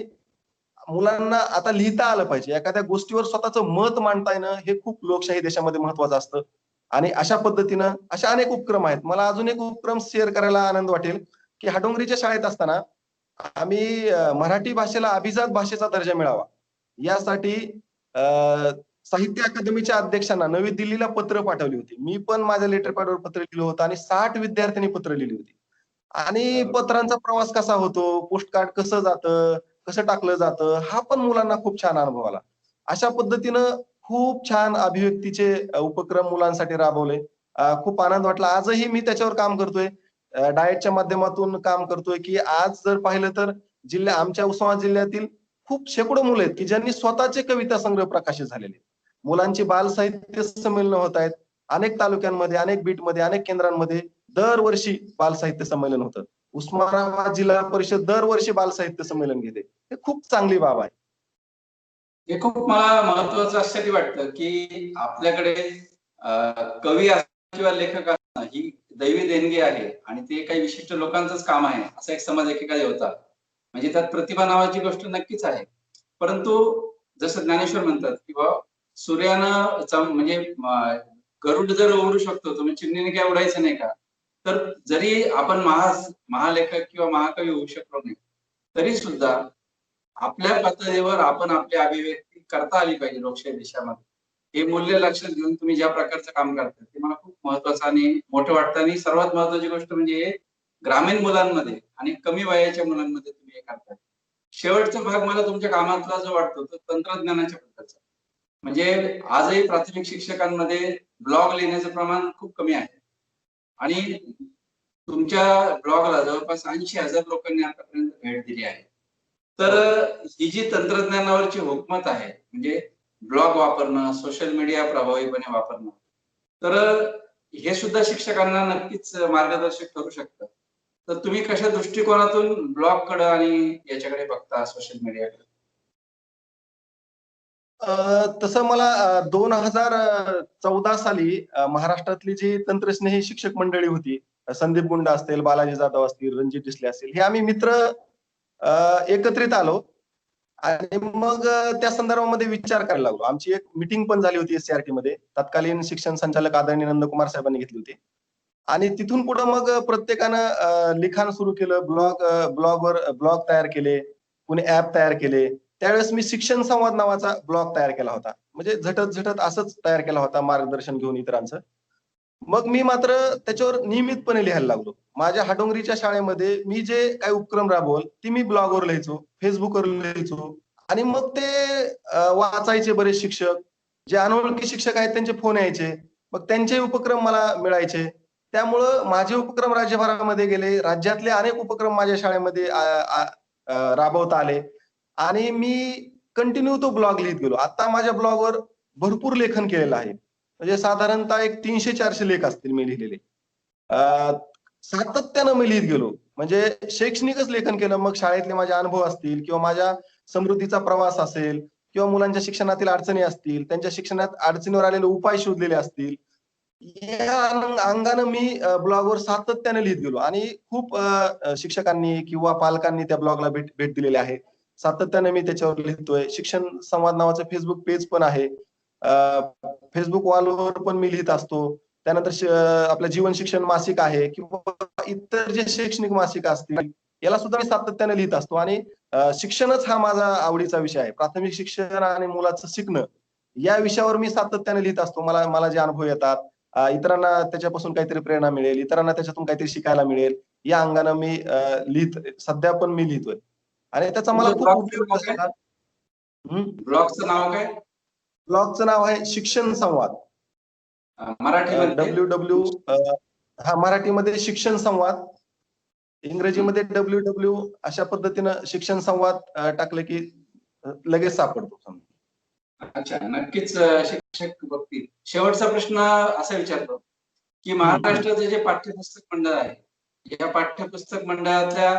Speaker 2: मुलांना आता लिहिता आलं पाहिजे. एखाद्या गोष्टीवर स्वतःचं मत मांडता येणं हे खूप लोकशाही देशामध्ये महत्वाचं असतं. आणि अशा पद्धतीनं अशा अनेक उपक्रम आहेत. मला अजून एक उपक्रम शेअर करायला आनंद वाटेल, की हाडोंगरीच्या शाळेत असताना आम्ही मराठी भाषेला अभिजात भाषेचा दर्जा मिळावा, यासाठी अ, साहित्य अकादमीच्या अध्यक्षांना नवी दिल्लीला पत्र पाठवली होती. मी पण माझ्या लेटर पॅडवर पत्र लिहिलं होतं आणि 60 विद्यार्थ्यांनी पत्र लिहिली होती. आणि पत्रांचा प्रवास कसा होतो, पोस्टकार्ड कसं जातं, कसं टाकलं जातं, हा पण मुलांना खूप छान अनुभव आला. अशा पद्धतीनं खूप छान अभिव्यक्तीचे उपक्रम मुलांसाठी राबवले. खूप आनंद वाटला. आजही मी त्याच्यावर काम करतोय. डाएटच्या माध्यमातून काम करतोय, की आज जर पाहिलं तर आमच्या उस्मानाबाद जिल्ह्यातील खूप शेकडो मुलं आहेत, की ज्यांनी स्वतःचे कविता संग्रह प्रकाशित झालेले आहेत. मुलांची बालसाहित्य संमेलनं होत आहेत. अनेक तालुक्यांमध्ये, अनेक बीटमध्ये, अनेक केंद्रांमध्ये दरवर्षी बालसाहित्य संमेलन होतं. उस्मानाबाद जिल्हा परिषद दरवर्षी बालसाहित्य संमेलन घेते. हे खूप चांगली बाब आहे.
Speaker 1: हे खूप मला महत्वाचं असल्याने वाटतं, की आपल्याकडे कवी असणं किंवा लेखक असणं ही दैवी देणगी आहे आणि ते काही विशिष्ट लोकांचंच काम आहे, असा एक समज एकेकाळी होता. म्हणजे त्यात प्रतिभा नावाची गोष्ट नक्कीच आहे. परंतु जसं ज्ञानेश्वर म्हणतात, की बुवा सूर्यानं म्हणजे गरुड जर उडू शकतो, तर मग चिमणीने काय उडायचं नाही का? तर जरी आपण महालेखक किंवा महाकवी होऊ शकलो नाही, तरी सुद्धा आपल्या पातळीवर आपण आपली अभिव्यक्ती करता आली पाहिजे लोकशाही देशामध्ये. हे मूल्य लक्षात घेऊन तुम्ही ज्या प्रकारचं काम करता ते मला खूप महत्वाचं आणि मोठं वाटतं आणि सर्वात महत्वाची गोष्ट म्हणजे हे ग्रामीण मुलांमध्ये आणि कमी वयाच्या मुलांमध्ये तुम्ही हे करताय. शेवटचा भाग मला तुमच्या कामातला जो वाटतो तो तंत्रज्ञानाच्या बद्दलचा. म्हणजे आजही प्राथमिक शिक्षकांमध्ये ब्लॉग लिहिण्याचं प्रमाण खूप कमी आहे आणि तुमच्या ब्लॉगला जवळपास 80,000 लोकांनी आतापर्यंत भेट दिली आहे. तर
Speaker 2: हो.
Speaker 1: ही जी तंत्रज्ञानावरची हुकमत आहे, म्हणजे ब्लॉग वापरणं, सोशल मीडिया प्रभावीपणे वापरणं. तर हे सुद्धा शिक्षकांना नक्कीच मार्गदर्शक ठरू शकतं. तर तुम्ही कशा दृष्टिकोनातून ब्लॉगकडे आणि याच्याकडे बघता सोशल मीडियाकडे?
Speaker 2: तसं मला 2014 साली महाराष्ट्रातली जी तंत्रस्नेही शिक्षक मंडळी होती, संदीप गुंड असतील, बालाजी जाधव असतील, रणजित डिसले असतील, हे आम्ही मित्र अ, एकत्रित आलो आणि मग त्या संदर्भामध्ये विचार करायला लागलो. आमची एक मीटिंग पण झाली होती एस-सी-आर-टी मध्ये. तत्कालीन शिक्षण संचालक आदरणीय नंदकुमार साहेबांनी घेतली होती. आणि तिथून पुढे मग प्रत्येकानं लिखाण सुरू केलं. ब्लॉग तयार केले. कुणी ॲप तयार केले. त्यावेळेस मी शिक्षण संवाद नावाचा ब्लॉग तयार केला होता. म्हणजे झटत असंच तयार केला होता मार्गदर्शन घेऊन इतरांचं. मग मी मात्र त्याच्यावर नियमितपणे लिहायला लागलो. माझ्या हाडोंगरीच्या शाळेमध्ये मी जे काही उपक्रम राबवल, ते मी ब्लॉगवर लिहायचो, Facebookवर लिहायचो आणि मग ते वाचायचे बरेच शिक्षक. जे अनोळखी शिक्षक आहेत त्यांचे फोन यायचे. मग त्यांचे उपक्रम मला मिळायचे. त्यामुळं माझे उपक्रम राज्यभरामध्ये गेले. राज्यातले अनेक उपक्रम माझ्या शाळेमध्ये आ आ राबवता आले आणि मी कंटिन्यू तो ब्लॉग लिहीत गेलो. आता माझ्या ब्लॉगवर भरपूर लेखन केलेलं आहे. म्हणजे साधारणतः एक 300-400 लेख असतील मी लिहिलेले. अ, सातत्यानं मी लिहित गेलो. म्हणजे शैक्षणिकच लेखन केलं. मग शाळेतले माझे अनुभव असतील किंवा माझ्या समृद्धीचा प्रवास असेल किंवा मुलांच्या शिक्षणातील अडचणी असतील, त्यांच्या शिक्षणात अडचणीवर आलेले उपाय शोधलेले असतील. या अंगानं मी ब्लॉगवर सातत्याने लिहित गेलो आणि खूप शिक्षकांनी किंवा पालकांनी त्या ब्लॉगला भेट भेट दिलेली आहे. सातत्याने मी त्याच्यावर लिहितोय. शिक्षण संवाद नावाचं Facebook पेज पण आहे. Facebook वॉलवर पण मी लिहित असतो. त्यानंतर आपलं जीवन शिक्षण मासिक आहे किंवा इतर जे शैक्षणिक मासिक असतील, याला सुद्धा मी सातत्याने लिहित असतो आणि शिक्षणच हा माझा आवडीचा विषय आहे. प्राथमिक शिक्षण आणि मुलाचं शिकणं या विषयावर मी सातत्याने लिहित असतो. मला मला जे अनुभव येतात, इतरांना त्याच्यापासून काहीतरी प्रेरणा मिळेल, इतरांना त्याच्यातून काहीतरी शिकायला मिळेल, या अंगानं मी सध्या पण मी लिहितोय आणि त्याचा मला
Speaker 1: तुमच्या
Speaker 2: खूप
Speaker 1: ब्लॉगचं
Speaker 2: उपयोग
Speaker 1: नाव काय?
Speaker 2: झाला. हं.
Speaker 1: ब्लॉगचं नाव काय?
Speaker 2: ब्लॉगचं नाव आहे शिक्षण संवाद.
Speaker 1: मराठीमध्ये?
Speaker 2: डब्ल्यू हां, मराठीमध्ये शिक्षण संवाद,
Speaker 1: हं.
Speaker 2: इंग्रजीमध्ये डब्ल्यू अशा पद्धतीनं शिक्षण संवाद टाकलं की लगेच सापडतो समजा.
Speaker 1: अच्छा. नक्कीच शिक्षक बघतील. शेवटचा प्रश्न असा विचारतो, की
Speaker 2: हं, हं.
Speaker 1: महाराष्ट्राचे जे पाठ्यपुस्तक मंडळ आहे, या पाठ्यपुस्तक मंडळातल्या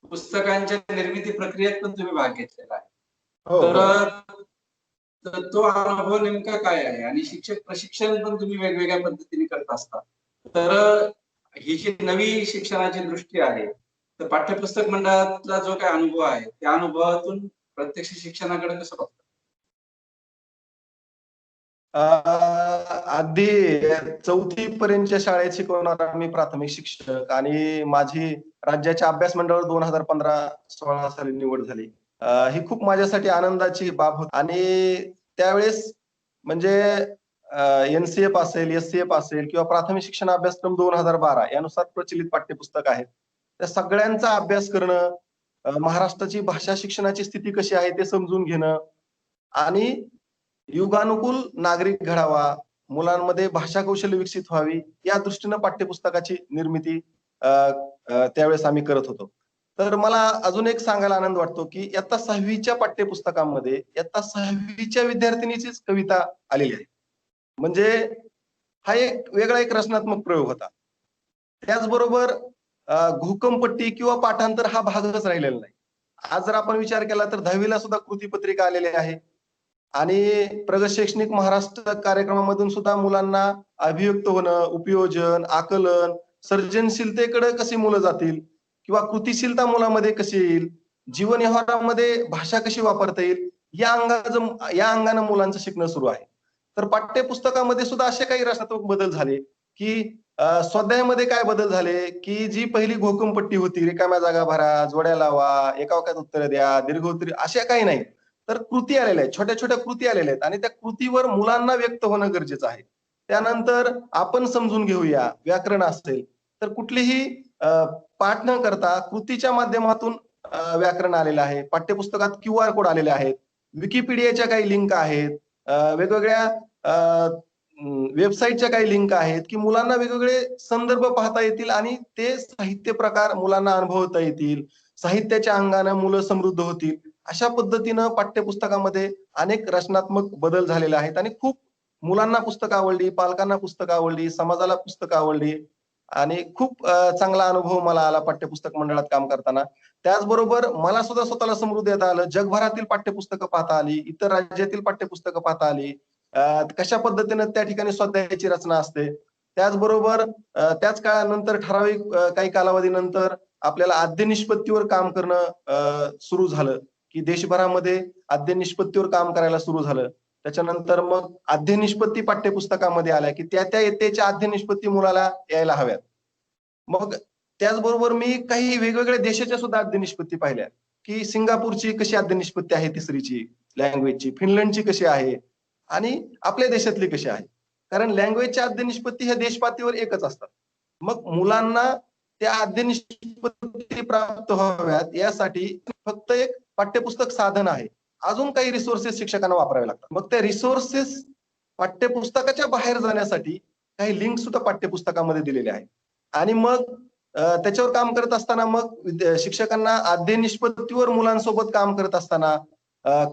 Speaker 1: पुस्तकांच्या निर्मिती प्रक्रियेत पण तुम्ही भाग घेतलेला आहे.
Speaker 2: हो,
Speaker 1: तर
Speaker 2: हो.
Speaker 1: तर तो अनुभव नेमका काय आहे? आणि शिक्षक प्रशिक्षण पण तुम्ही वेगवेगळ्या पद्धतीने करत असता. तर ही जी नवी शिक्षणाची दृष्टी आहे, तर पाठ्यपुस्तक मंडळातला जो काही अनुभव आहे, त्या अनुभवातून प्रत्यक्ष शिक्षणाकडे कसं बघता?
Speaker 2: अ, अगदी 4थी पर्यंतच्या शाळेत शिकवणारा मी प्राथमिक शिक्षक आणि माझी राज्याच्या अभ्यास मंडळावर 2015-16 साली निवड झाली. ही खूप माझ्यासाठी आनंदाची बाब होती आणि त्यावेळेस म्हणजे एन-सी-एफ असेल, एस-सी-एफ असेल किंवा प्राथमिक शिक्षण अभ्यासक्रम 2012 यानुसार प्रचलित पाठ्यपुस्तक आहेत. त्या सगळ्यांचा अभ्यास करणं, महाराष्ट्राची भाषा शिक्षणाची स्थिती कशी आहे ते समजून घेणं आणि युगानुकूल नागरिक घडावा, मुलांमध्ये भाषा कौशल्य विकसित व्हावी, या दृष्टीनं पाठ्यपुस्तकाची निर्मिती अ, त्यावेळेस आम्ही करत होतो. तर मला अजून एक सांगायला आनंद वाटतो, की इयत्ता 6वीच्या पाठ्यपुस्तकामध्ये इयत्ता 6वीच्या विद्यार्थिनीचीच कविता आलेली आहे. म्हणजे हा एक वेगळा रचनात्मक प्रयोग होता. त्याचबरोबर घोकमपट्टी किंवा पाठांतर हा भागच राहिलेला नाही. आज जर आपण विचार केला तर 10वीला सुद्धा कृतीपत्रिका आलेली आहे. आणि प्रगत शैक्षणिक महाराष्ट्र कार्यक्रमामधून सुद्धा मुलांना अभिव्यक्त होणं, उपयोजन, आकलन, सर्जनशीलतेकडे कशी मुलं जातील किंवा कृतिशीलता मुलामध्ये कशी येईल, जीवन व्यवहारामध्ये भाषा कशी वापरता येईल, या अंगानं मुलांचं शिकणं सुरू आहे. तर पाठ्यपुस्तकामध्ये सुद्धा असे काही रचनात्मक बदल झाले, की स्वाध्यायामध्ये काय बदल झाले, की जी पहिली घोकमपट्टी होती, रिकाम्या जागा भरा, जोड्या लावा, एका वाक्यात उत्तरं द्या, दीर्घोत्तरी अशा काही नाही. तर कृती आलेल्या आहेत. छोट्या-छोट्या कृती आलेल्या आहेत आणि त्या कृतीवर मुलांना व्यक्त होणं गरजेचं आहे. त्यानंतर आपण समजून घेऊया, व्याकरण असेल, तर कुठलीही पाठ न करता कृतीच्या माध्यमातून व्याकरण आलेलं आहे. पाठ्यपुस्तकात क्यूआर कोड आलेले आहेत. Wikipediaच्या काही लिंक आहेत. वेगवेगळ्या वेबसाईटच्या काही लिंक आहेत, की मुलांना वेगवेगळे संदर्भ पाहता येतील आणि ते साहित्य प्रकार मुलांना अनुभवता येतील. साहित्याच्या अंगानं मुलं समृद्ध होतील. अशा पद्धतीनं पाठ्यपुस्तकामध्ये अनेक रचनात्मक बदल झालेले आहेत आणि खूप मुलांना पुस्तकं आवडली, पालकांना पुस्तकं आवडली, समाजाला पुस्तकं आवडली आणि खूप चांगला अनुभव मला आला पाठ्यपुस्तक मंडळात काम करताना. त्याचबरोबर मला सुद्धा स्वतःला समृद्धीत आलं. जगभरातील पाठ्यपुस्तकं पाहता आली, इतर राज्यातील पाठ्यपुस्तकं पाहता आली. कशा पद्धतीनं त्या ठिकाणी स्वाध्यायाची रचना असते. त्याचबरोबर त्याच काळानंतर ठराविक काही कालावधीनंतर आपल्याला आद्यनिष्पत्तीवर काम करणं सुरू झालं, की देशभरामध्ये आद्यनिष्पत्तीवर काम करायला सुरू झालं. त्याच्यानंतर मग आद्यनिष्पत्ती पाठ्यपुस्तकामध्ये आल्या, की त्या इयत्तेच्या आद्यनिष्पत्ती मुलाला यायला हव्यात. मग त्याचबरोबर मी काही वेगवेगळ्या देशाच्या सुद्धा आद्यनिष्पत्ती पाहिल्या, की सिंगापूरची कशी आद्यनिष्पत्ती आहे तिसरीची लँग्वेजची, फिनलंडची कशी आहे आणि आपल्या देशातली कशी आहे. कारण लँग्वेजच्या आद्यनिष्पत्ती ह्या देशपातळीवर एकच असतात. मग मुलांना त्या आद्यनिष्पत्ती प्राप्त व्हाव्यात यासाठी फक्त एक पाठ्यपुस्तक साधन आहे. अजून काही रिसोर्सेस शिक्षकांना वापरावे लागतात. मग त्या रिसोर्सेस पाठ्यपुस्तकाच्या बाहेर जाण्यासाठी काही लिंक सुद्धा पाठ्यपुस्तकामध्ये दिलेले आहेत. आणि मग त्याच्यावर काम करत असताना मग शिक्षकांना आद्यनिष्पत्तीवर मुलांसोबत काम करत असताना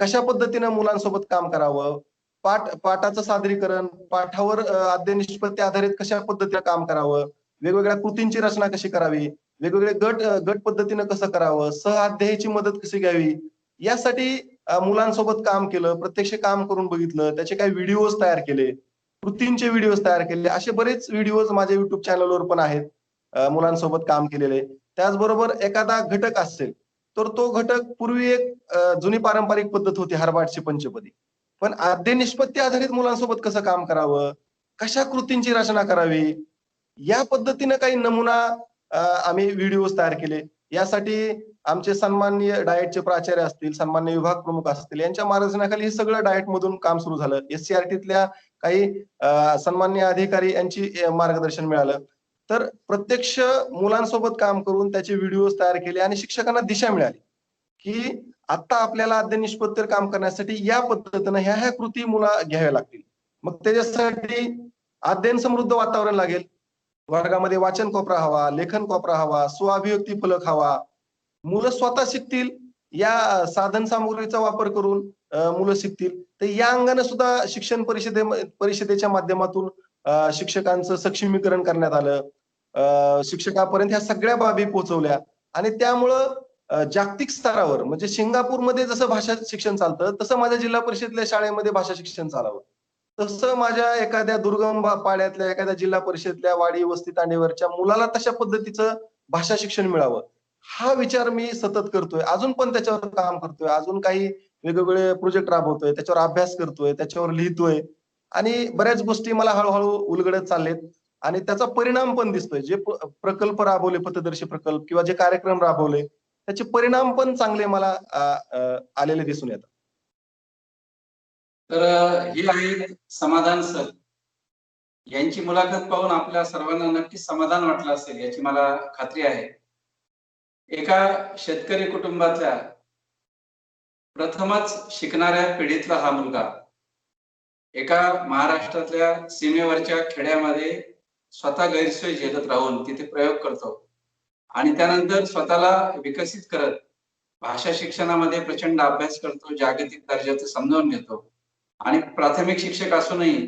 Speaker 2: कशा पद्धतीनं मुलांसोबत काम करावं, पाठाचं सादरीकरण, पाठावर आद्यनिष्पत्ती आधारित कशा पद्धतीनं काम करावं, वेगवेगळ्या कृतींची रचना कशी करावी, वेगवेगळे गट पद्धतीनं कसं करावं, सहअध्यायाची मदत कशी घ्यावी, यासाठी मुलांसोबत काम केलं, प्रत्यक्ष काम करून बघितलं, त्याचे काही व्हिडिओज तयार केले, कृतींचे व्हिडिओज तयार केले. असे बरेच व्हिडिओज माझ्या YouTube चॅनलवर पण आहेत. मुलांसोबत काम केलेले. त्याचबरोबर एखादा घटक असेल, तर तो घटक पूर्वी एक जुनी पारंपरिक पद्धत होती हार्वर्डची पंचपदी. पण निष्पत्ती आधारित मुलांसोबत कसं काम करावं, कशा कृतींची रचना करावी, या पद्धतीनं काही नमुना आम्ही व्हिडिओज तयार केले. यासाठी आमचे सन्माननीय डाएटचे प्राचार्य असतील, सन्माननीय विभाग प्रमुख असतील, यांच्या मार्गदर्शनाखाली हे सगळं डाएटमधून काम सुरू झालं. एस-सी-आर-टीतल्या काही सन्माननीय अधिकारी यांची मार्गदर्शन मिळालं. तर प्रत्यक्ष मुलांसोबत काम करून त्याचे व्हिडिओज तयार केले आणि शिक्षकांना दिशा मिळाली, की आता आपल्याला अद्यनिष्पत्तीवर काम करण्यासाठी या पद्धतीनं ह्या कृती घ्याव्या लागतील. मग त्याच्यासाठी अध्ययन समृद्ध वातावरण लागेल. वर्गामध्ये वाचन कोपरा हवा, लेखन कोपरा हवा, स्वअभिव्यक्ती फलक हवा. मुलं स्वतः शिकतील, या साधन सामुग्रीचा वापर करून मुलं शिकतील. तर या अंगाने सुद्धा शिक्षण परिषदेच्या माध्यमातून शिक्षकांचं सक्षमीकरण करण्यात आलं. शिक्षकापर्यंत ह्या सगळ्या बाबी पोहोचवल्या आणि त्यामुळं जागतिक स्तरावर म्हणजे सिंगापूरमध्ये जसं भाषा शिक्षण चालतं, तसं माझ्या जिल्हा परिषदेतल्या शाळेमध्ये भाषा शिक्षण चालावं. तसं माझ्या एखाद्या दुर्गम पाड्यातल्या एखाद्या जिल्हा परिषदेतल्या वाडी, वस्ती, तांडेवरच्या मुलाला तशा पद्धतीचं भाषा शिक्षण मिळावं. हा विचार मी सतत करतोय. अजून पण त्याच्यावर काम करतोय. अजून काही वेगवेगळे प्रोजेक्ट राबवतोय, त्याच्यावर अभ्यास करतोय, त्याच्यावर लिहितोय आणि बऱ्याच गोष्टी मला हळू उलगडत चाललेत आणि त्याचा परिणाम पण दिसतोय. जे प्रकल्प राबवले, पथदर्शी प्रकल्प किंवा जे कार्यक्रम राबवले, त्याचे परिणाम पण चांगले मला आलेले दिसून येतात.
Speaker 1: तर हे आहेत समाधान सर. यांची मुलाखत पाहून आपल्या सर्वांना नक्कीच समाधान वाटलं असेल याची मला खात्री आहे. एका शेतकरी कुटुंबातल्या प्रथमच शिकणाऱ्या पिढीतला हा मुलगा एका महाराष्ट्रातल्या सीमेवरच्या खेड्यामध्ये स्वतः गैरसोय झेलत राहून तिथे प्रयोग करतो आणि त्यानंतर स्वतःला विकसित करत भाषा शिक्षणामध्ये प्रचंड अभ्यास करतो, जागतिक दर्जाचं समजावून घेतो आणि प्राथमिक शिक्षक असूनही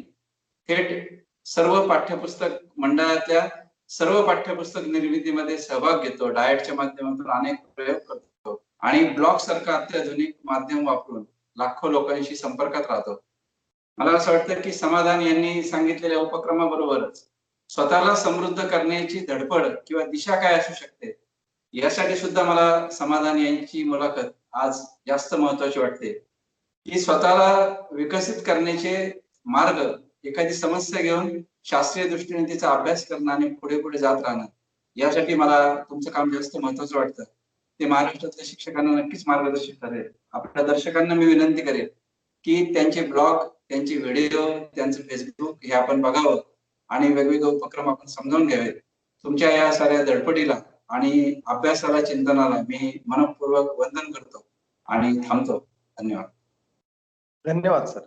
Speaker 1: थेट सर्व पाठ्यपुस्तक मंडळातल्या सर्व पाठ्यपुस्तक निर्मितीमध्ये सहभाग घेतो. डाएटच्या माध्यमातून अनेक प्रयोग करतो आणि ब्लॉग सारखं अत्याधुनिक माध्यम वापरून लाखो लोकांशी संपर्कात राहतो. मला असं वाटतं की समाधान यांनी सांगितलेल्या उपक्रमाबरोबरच स्वतःला समृद्ध करण्याची धडपड किंवा दिशा काय असू शकते यासाठी सुद्धा मला समाधान यांची मुलाखत आज जास्त महत्वाची वाटते. की स्वतःला विकसित करण्याचे मार्ग, एखादी समस्या घेऊन शास्त्रीय दृष्टीने तिचा अभ्यास करणं आणि पुढे जात राहणं यासाठी मला तुमचं काम जास्त महत्वाचं वाटतं. ते महाराष्ट्रातल्या शिक्षकांना नक्कीच मार्गदर्शन करेल. आपल्या दर्शकांना मी विनंती करेल की त्यांचे ब्लॉग, त्यांचे व्हिडिओ, त्यांचं फेसबुक हे आपण बघावं आणि वेगवेगळे उपक्रम आपण समजावून घ्यावेत. तुमच्या या साऱ्या धडपडीला आणि अभ्यासाला, चिंतनाला मी मनःपूर्वक वंदन करतो आणि थांबतो. धन्यवाद.
Speaker 2: धन्यवाद सर.